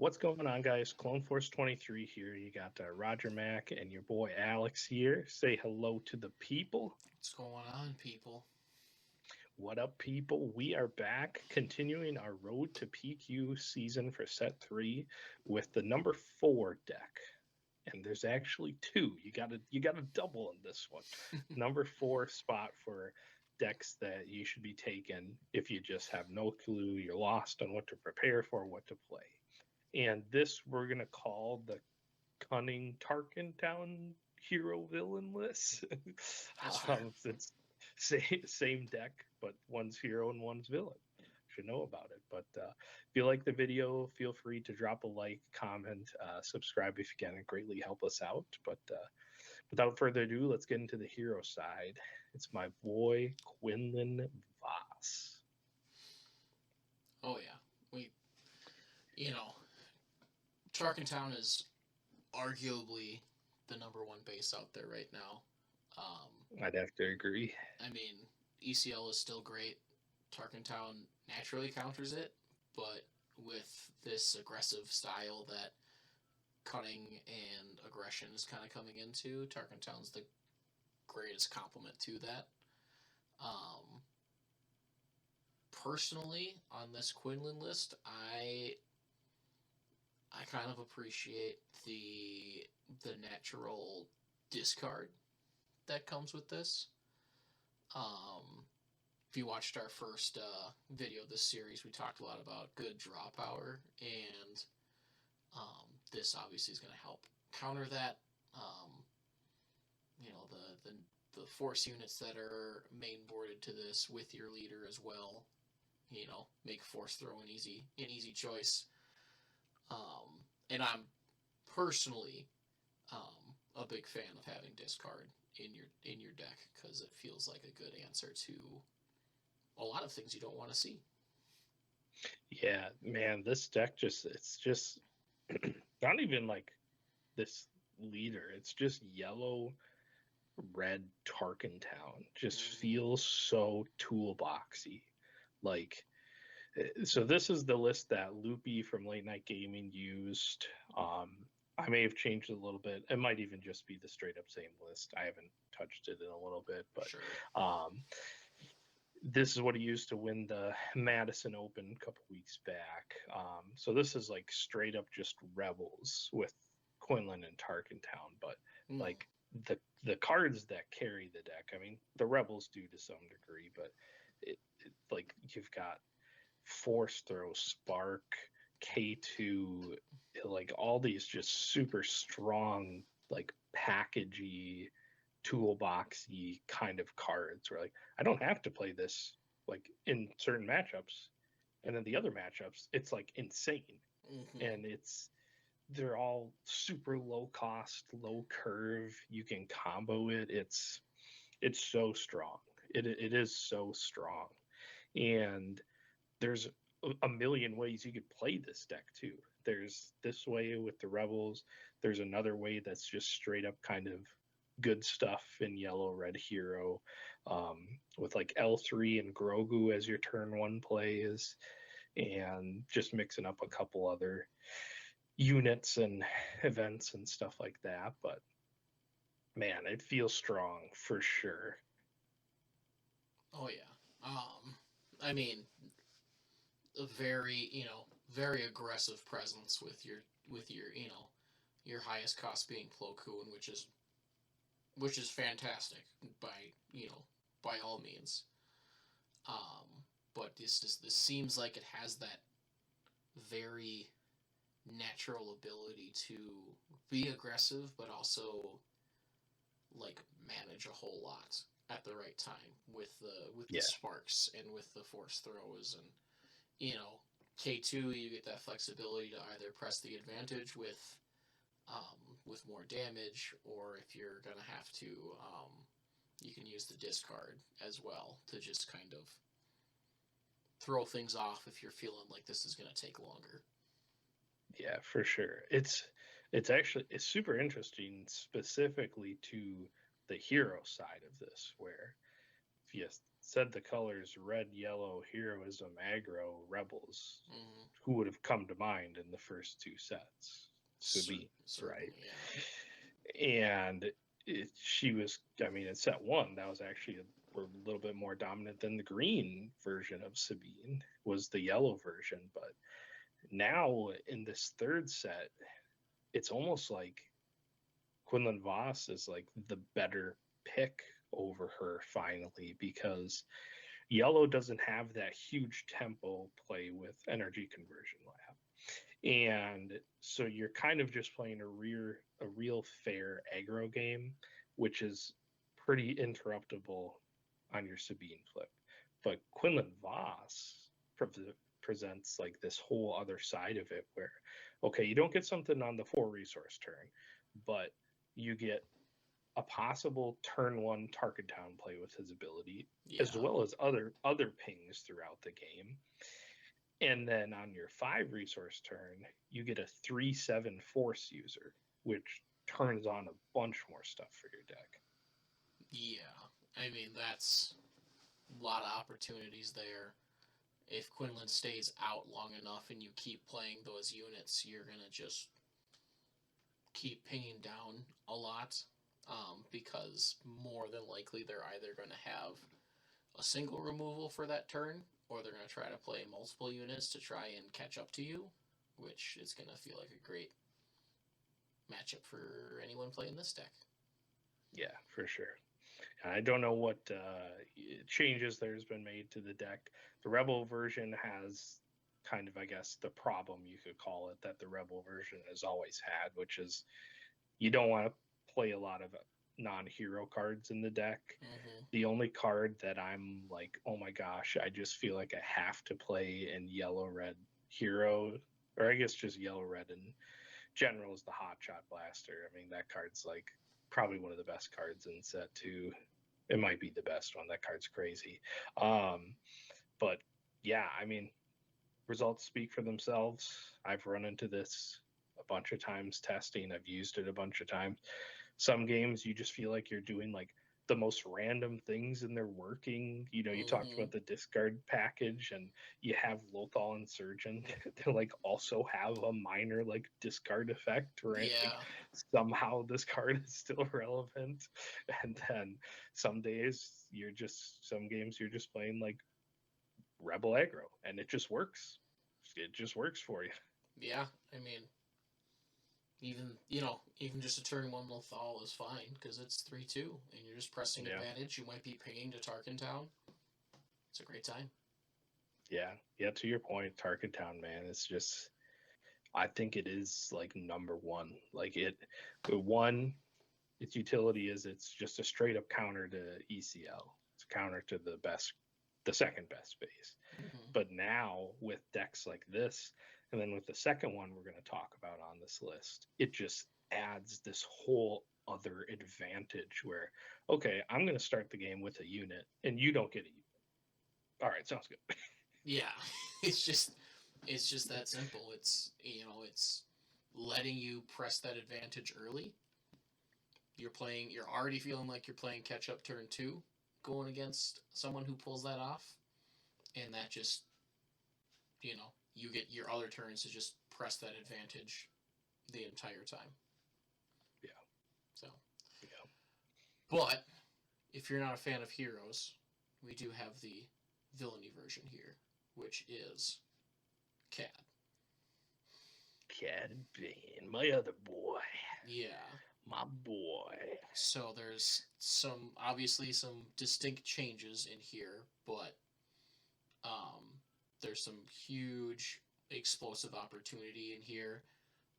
What's going on, guys? Clone Force 23 here. You got Roger Mack and your boy Alex here. Say hello to the people. What's going on, people? What up, people? We are back, continuing our Road to PQ season for Set 3 with the number 4 deck. And there's actually two. You got a double in this one. Number 4 spot for decks that you should be taking if you just have no clue, you're lost on what to prepare for, what to play. And this we're going to call the Cunning Tarkentown hero villain list. It's same deck, but one's hero and one's villain. Should know about it. But if you like the video, feel free to drop a like, comment, subscribe if you can. It greatly help us out. But without further ado, let's get into the hero side. It's my boy Quinlan Voss. Oh yeah, Tarkentown is arguably the number one base out there right now. I'd have to agree. I mean, ECL is still great. Tarkentown naturally counters it, but with this aggressive style that cunning and aggression is kind of coming into, Tarkentown's the greatest complement to that. Personally, on this Quinlan list, I kind of appreciate the natural discard that comes with this. If you watched our first video of this series, we talked a lot about good draw power, and this obviously is going to help counter that. The force units that are main boarded to this with your leader as well, make force throw an easy choice. And I'm personally a big fan of having discard in your deck because it feels like a good answer to a lot of things you don't want to see. Yeah, man, this deck it's just not even like this leader. It's just yellow, red Tarkentown. Just feels so toolboxy. Like, so this is the list that Loopy from Late Night Gaming used. I may have changed it a little bit. It might even just be the straight up same list. I haven't touched it in a little bit, but sure. This is what he used to win the Madison Open a couple weeks back. So this is like straight up just Rebels with Quinlan and Tarkentown, but like the cards that carry the deck. I mean, the Rebels do to some degree, but it like you've got Force Throw, Spark, K2, like all these just super strong, like packagey, toolboxy kind of cards where like I don't have to play this like in certain matchups, and then the other matchups it's like insane. And they're all super low cost, low curve. You can combo it. It's so strong. It is so strong, and there's a million ways you could play this deck too. There's this way with the Rebels. There's another way that's just straight up kind of good stuff in yellow red hero, with like L3 and Grogu as your turn one plays, and just mixing up a couple other units and events and stuff like that. But man, it feels strong for sure. Oh yeah. I mean, a very aggressive presence with your your highest cost being Plo Koon, which is fantastic by all means. But this seems like it has that very natural ability to be aggressive, but also like manage a whole lot at the right time with the sparks and with the force throws, and K2 you get that flexibility to either press the advantage with more damage, or if you're gonna have to, you can use the discard as well to just kind of throw things off if you're feeling like this is gonna take longer. Yeah, for sure. It's super interesting specifically to the hero side of this, where if you said the colors red, yellow, heroism, aggro, rebels, Mm-hmm. who would have come to mind in the first two sets? Sabine, right? Yeah. And she was, I mean, in set one, that was actually a little bit more dominant than the green version of Sabine, was the yellow version. But now in this third set, it's almost like Quinlan Voss is like the better pick over her finally, because yellow doesn't have that huge tempo play with energy conversion lab. And so you're kind of just playing a real fair aggro game, which is pretty interruptible on your Sabine flip. But Quinlan Voss presents like this whole other side of it where, okay, you don't get something on the 4 resource turn, but you get a possible turn 1 Target Town play with his ability, as well as other pings throughout the game. And then on your 5 resource turn, you get a 3/7 force user, which turns on a bunch more stuff for your deck. Yeah, I mean, that's a lot of opportunities there. If Quinlan stays out long enough and you keep playing those units, you're going to just keep pinging down a lot, because more than likely they're either going to have a single removal for that turn, or they're going to try to play multiple units to try and catch up to you, which is going to feel like a great matchup for anyone playing this deck. Yeah, for sure. I don't know what changes there's been made to the deck. The Rebel version has kind of, I guess, the problem, you could call it, that the Rebel version has always had, which is you don't want to play a lot of non-hero cards in the deck. Mm-hmm. The only card that I'm like, oh my gosh, I just feel like I have to play in yellow-red hero, or I guess just yellow-red in general, is the Hotshot Blaster. I mean, that card's like probably one of the best cards in set 2. It might be the best one. That card's crazy. But yeah, I mean, results speak for themselves. I've run into this a bunch of times testing. I've used it a bunch of times. Some games you just feel like you're doing like the most random things and they're working. You know, you talked about the discard package, and you have Lothal and Surgeon to like also have a minor like discard effect, right? Yeah. Like, somehow this card is still relevant. And then some games you're just playing like Rebel aggro, and it just works. It just works for you. Yeah, I mean, even just a turn 1 Lothal is fine, because it's 3/2, and you're just pressing advantage. You might be pinging to Tarkin Town. It's a great time. Yeah, to your point, Tarkin Town, man, it's just, I think it is like number one. Like its utility is it's just a straight up counter to ECL. It's a counter to the second best space. Mm-hmm. But now with decks like this, and then with the second one we're going to talk about on this list, it just adds this whole other advantage where, okay, I'm going to start the game with a unit and you don't get a unit. All right, sounds good. Yeah, it's just that simple. It's letting you press that advantage early. You're already feeling like you're playing catch up turn 2, going against someone who pulls that off, and that just, you get your other turns to just press that advantage the entire time. Yeah. So. Yeah. But if you're not a fan of heroes, we do have the villainy version here, which is Cad. Cad Bane, my other boy. Yeah. My boy. So there's obviously some distinct changes in here, but there's some huge explosive opportunity in here.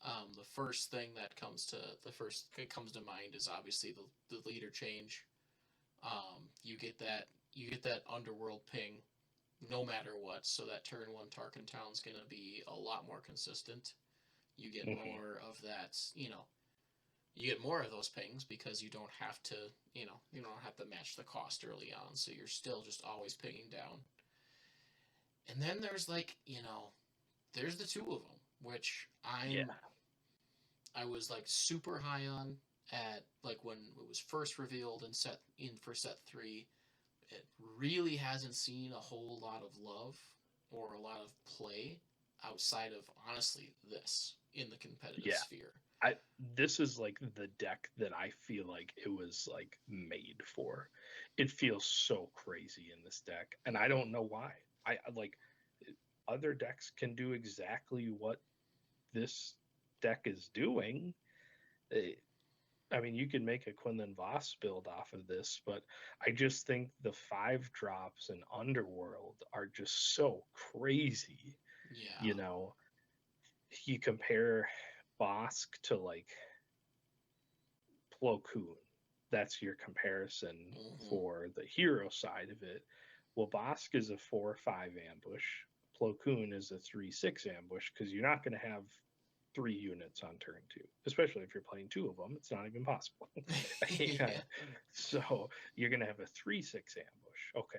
The first thing that comes to mind is obviously the leader change. You get that underworld ping no matter what, so that turn 1 Tarkin Town's going to be a lot more consistent. You get more of that, you get more of those pings because you don't have to, you don't have to match the cost early on, so you're still just always pinging down. And then there's there's the 2 of them, which I was like super high on at like when it was first revealed for set 3. it really hasn't seen a whole lot of love or a lot of play outside of, honestly, this in the competitive Yeah. sphere. This is like the deck that I feel like it was like made for. It feels so crazy in this deck, and I don't know why. I like other decks can do exactly what this deck is doing. Eh, I mean, you can make a Quinlan Voss build off of this, but I just think the 5 drops in Underworld are just so crazy. Yeah. You know, you compare Bosk to like Plo Koon. That's your comparison for the hero side of it. Well, Bosk is a 4/5 ambush. Plo Koon is a 3/6 ambush because you're not going to have 3 units on turn 2, especially if you're playing 2 of them. It's not even possible. Yeah. So you're going to have a 3/6 ambush. Okay.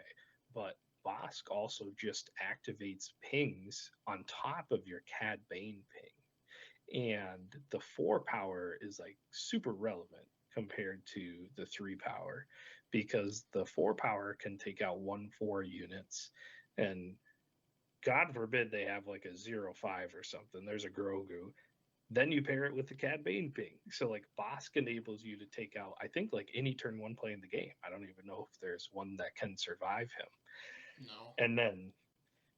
But Bosk also just activates pings on top of your Cad Bane ping. And the 4 power is like super relevant compared to the 3 power because the 4 power can take out 1/4 units, and God forbid they have like a 0/5 or something. There's a Grogu. Then you pair it with the Cad Bane ping. So like Bosk enables you to take out, I think, like any turn 1 play in the game. I don't even know if there's one that can survive him. No. And then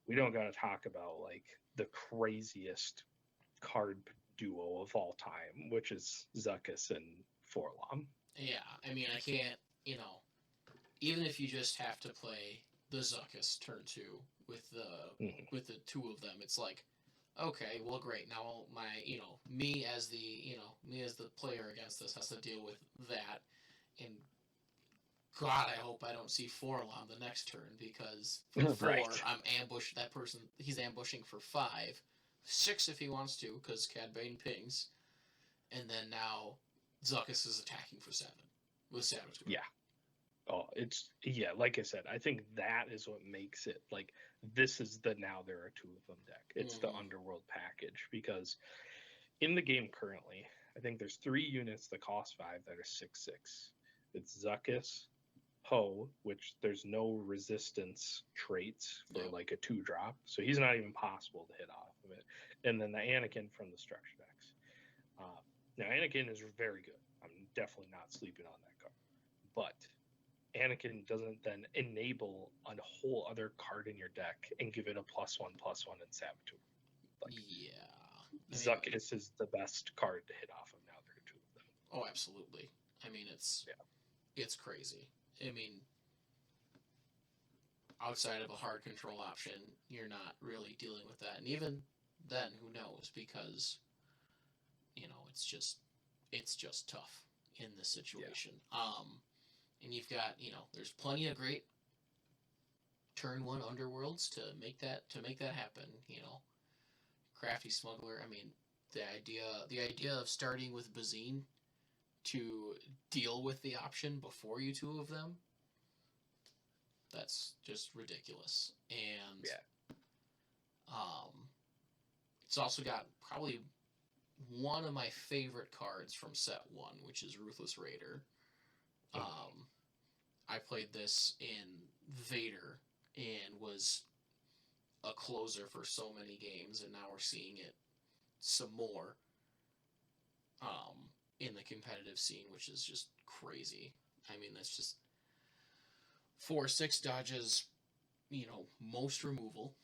we don't got to talk about like the craziest card duo of all time, which is Zuckuss and Forlom. Yeah, I mean, I can't, even if you just have to play the Zuckuss turn 2 with the 2 of them, it's like, okay, well, great. Now me as the player against this has to deal with that, and God, I hope I don't see Forlom the next turn, because for 4, Right. I'm ambushed. That person, he's ambushing for 5, 6 if he wants to, because Cad Bane pings, and then now Zuckuss is attacking for 7 with Saboteur. Yeah. Oh, like I said, I think that is what makes it like this is the now there are 2 of them deck. It's the Underworld package, because in the game currently, I think there's 3 units that cost 5 that are 6/6. It's Zuckuss, Ho, which there's no resistance traits for like a 2-drop, so he's not even possible to hit off of it. And then the Anakin from the structure decks. Now Anakin is very good. I'm definitely not sleeping on that card, but Anakin doesn't then enable a whole other card in your deck and give it a +1/+1 in Saboteur. Like, yeah, Zuckuss is the best card to hit off of now. There are 2 of them. Oh, absolutely. I mean, it's crazy. I mean, outside of a hard control option, you're not really dealing with that. And even then, who knows? Because it's just tough in this situation. And you've got there's plenty of great turn 1 underworlds to make that happen. Crafty Smuggler. I mean, the idea of starting with Bazine to deal with the option before you 2 of them, that's just ridiculous. And it's also got probably one of my favorite cards from set 1, which is Ruthless Raider. I played this in Vader and was a closer for so many games, and now we're seeing it some more in the competitive scene, which is just crazy. I mean, that's just 4/6 dodges, most removal,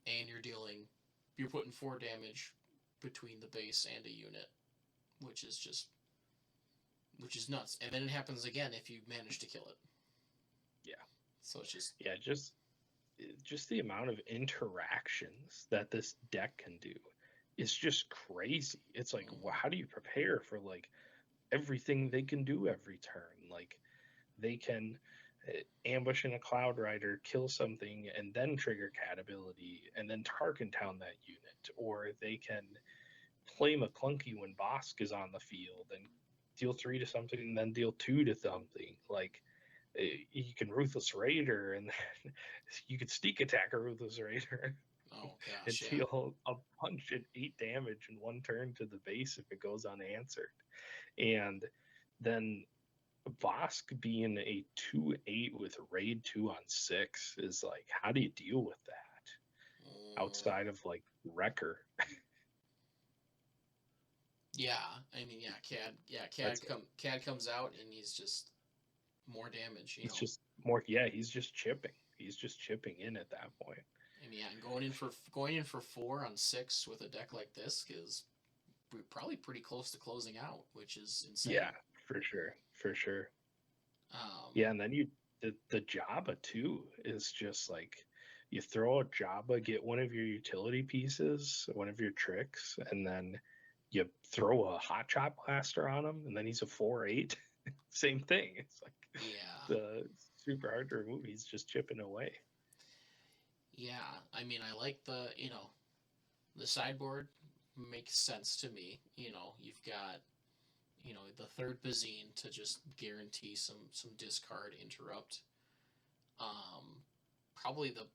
and you're putting 4 damage between the base and a unit, which is nuts. And then it happens again if you manage to kill it. Yeah. So it's just the amount of interactions that this deck can do is just crazy. It's like, how do you prepare for like everything they can do every turn? Like they can ambush in a Cloud Rider, kill something, and then trigger Cat ability, and then Tarkentown that unit, or they can play McClunky when Bosk is on the field and deal 3 to something and then deal 2 to something. Like you can Ruthless Raider, and then you can sneak attack a Ruthless Raider. Oh And gosh, deal a punch and 8 damage in 1 turn to the base if it goes unanswered. And then Vosk being a 2/8 with raid 2 on 6 is like, how do you deal with that outside of like Wrecker? Yeah, I mean, Cad comes out and he's just more damage. He's just more. Yeah, he's just chipping. He's just chipping in at that point. And yeah, and going in for 4 on 6 with a deck like this is probably pretty close to closing out, which is insane. Yeah, for sure. Yeah, and then the Jabba too is just like, you throw a Jabba, get one of your utility pieces, one of your tricks, and then you throw a hot shot blaster on him, and then he's a 4/8. Same thing. It's like, the super hard to remove. He's just chipping away. Yeah, I mean, I like the sideboard makes sense to me. You've got the third Bazine to just guarantee some discard interrupt. Probably the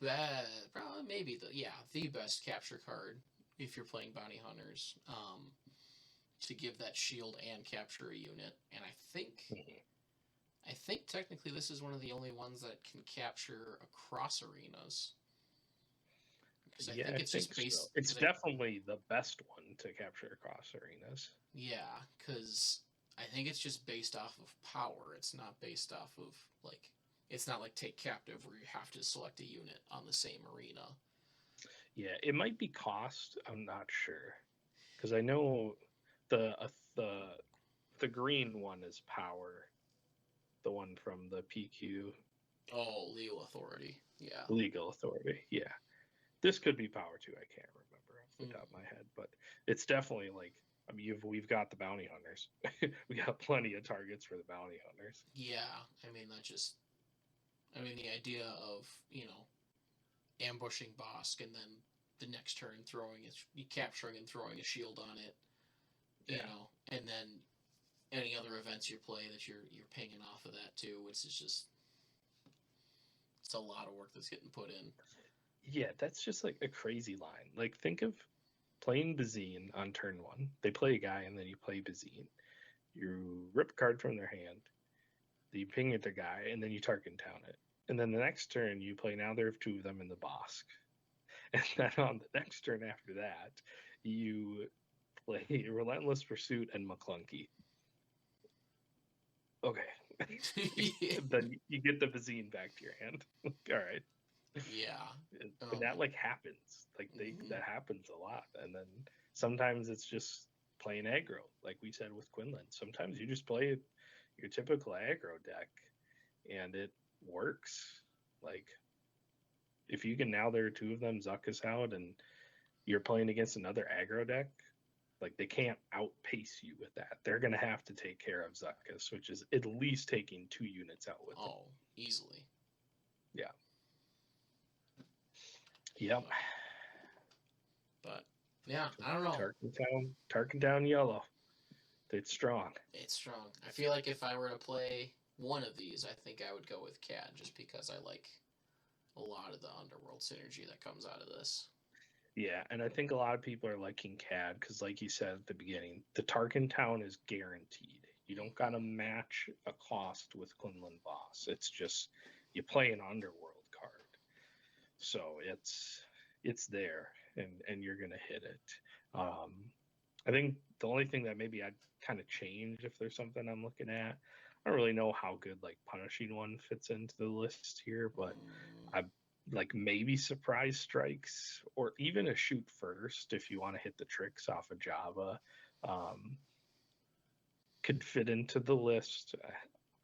best, the best capture card if you're playing bounty hunters. To give that shield and capture a unit, and I think technically this is one of the only ones that can capture across arenas. Because I think it's just based. So. It's definitely the best one to capture across arenas. Yeah, because I think it's just based off of power. It's not based off of like. It's not like Take Captive where you have to select a unit on the same arena. Yeah, it might be cost. I'm not sure, because I know the green one is power. The one from the PQ. Oh, Legal Authority. Yeah. Legal Authority. Yeah. This could be power too. I can't remember off the top of my head, but it's definitely like, I mean, we've got the bounty hunters. We got plenty of targets for the bounty hunters. Yeah, I mean the idea of ambushing Bosk and then the next turn capturing and throwing a shield on it, you know, and then any other events you play that you're pinging off of that too, which is just it's a lot of work that's getting put in. Yeah, that's just like a crazy line. Like, think of playing Bazine on turn 1. They play a guy and then you play Bazine. You rip a card from their hand, you ping at the guy, and then you Tarkin Town it. And then the next turn you play, now there are 2 of them in the Bosk. And then on the next turn after that, you play Relentless Pursuit and McClunky. Okay. Then you get the Bazine back to your hand. All right. Yeah. And that like happens. Like that happens a lot. And then sometimes it's just playing aggro, like we said with Quinlan. Sometimes you just play your typical aggro deck and it works. Like, if you can, now there are 2 of them, Zuckuss out, and you're playing against another aggro deck, like, they can't outpace you with that. They're going to have to take care of Zuckuss, which is at least taking 2 units out with them. Oh, easily. Yeah. Yep. But, yeah, I don't know. Tarkin Town yellow. It's strong. It's strong. I feel like if I were to play one of these, I think I would go with Cad, just because I like a lot of the Underworld synergy that comes out of this. Yeah, and I think a lot of people are liking Cad because, like you said at the beginning, the Tarkin Town is guaranteed. You don't got to match a cost with Quinlan Voss. It's just you play an Underworld card. So it's there, and you're going to hit it. I think the only thing that maybe I'd kind of change if there's something I'm looking at, I don't really know how good like Punishing One fits into the list here, but I like maybe Surprise Strikes or even a Shoot First if you want to hit the tricks off of Java could fit into the list.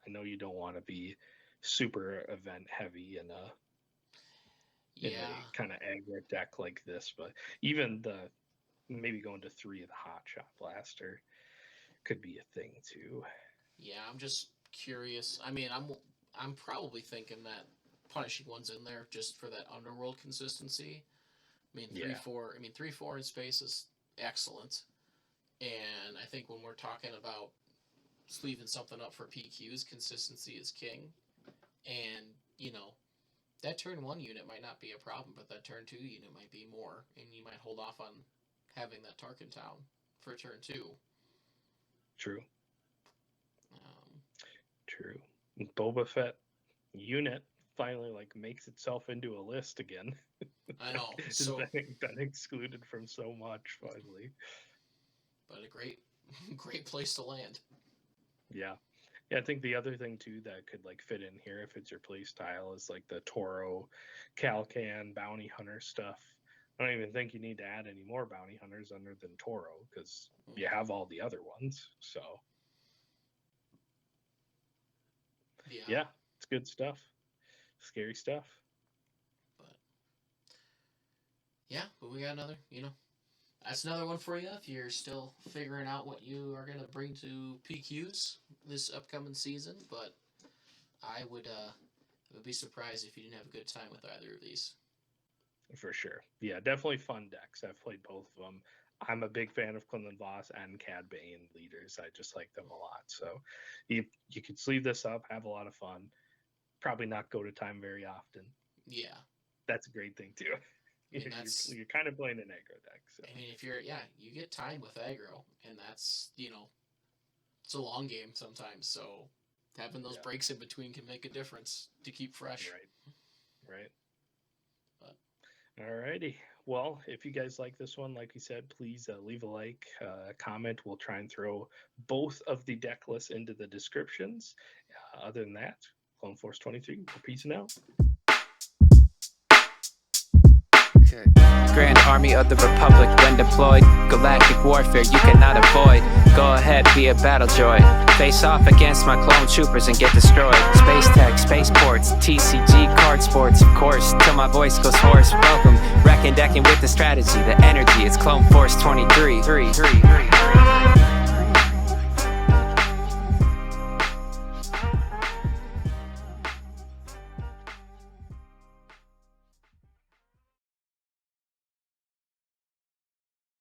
I know you don't want to be super event heavy in a kind of aggro deck like this, but even maybe going to 3 of the Hot Shot Blaster could be a thing too. Yeah, I'm just curious. I mean, I'm probably thinking that Punishing One's in there just for that Underworld consistency. I mean, 3/4. I mean, 3/4 in space is excellent, and I think when we're talking about sleeving something up for PQs, consistency is king. And that turn 1 unit might not be a problem, but that turn 2 unit might be more, and you might hold off on having that Tarkin Town for turn 2. True. true. Boba Fett unit finally like makes itself into a list again. I know. It's So been excluded from so much finally. but a great place to land. Yeah. Yeah, I think the other thing too that could like fit in here if it's your play style is like the Toro, Calcan, bounty hunter stuff. I don't even think you need to add any more bounty hunters other than Toro because you have all the other ones. So yeah, it's good stuff. Scary stuff. But we got another, that's another one for you if you're still figuring out what you are going to bring to PQs this upcoming season. But I would be surprised if you didn't have a good time with either of these. For sure. Yeah, definitely fun decks. I've played both of them. I'm a big fan of Quinlan Voss and Cad Bane leaders. I just like them a lot. So you could sleeve this up, have a lot of fun. Probably not go to time very often. Yeah. That's a great thing too. You're kind of playing an aggro deck. So. I mean, if you get time with aggro, and that's, it's a long game sometimes. So having those breaks in between can make a difference to keep fresh. Right. But alrighty. Well, if you guys like this one, like we said, please leave a like, comment. We'll try and throw both of the deck lists into the descriptions. Other than that, Clone Force 23, we're peacing out. Grand Army of the Republic when deployed. Galactic warfare you cannot avoid. Go ahead, be a battle droid. Face off against my clone troopers and get destroyed. Space tech, spaceports, TCG, card sports, of course, till my voice goes hoarse. Welcome, decking with the strategy, the energy. It's Clone Force 23.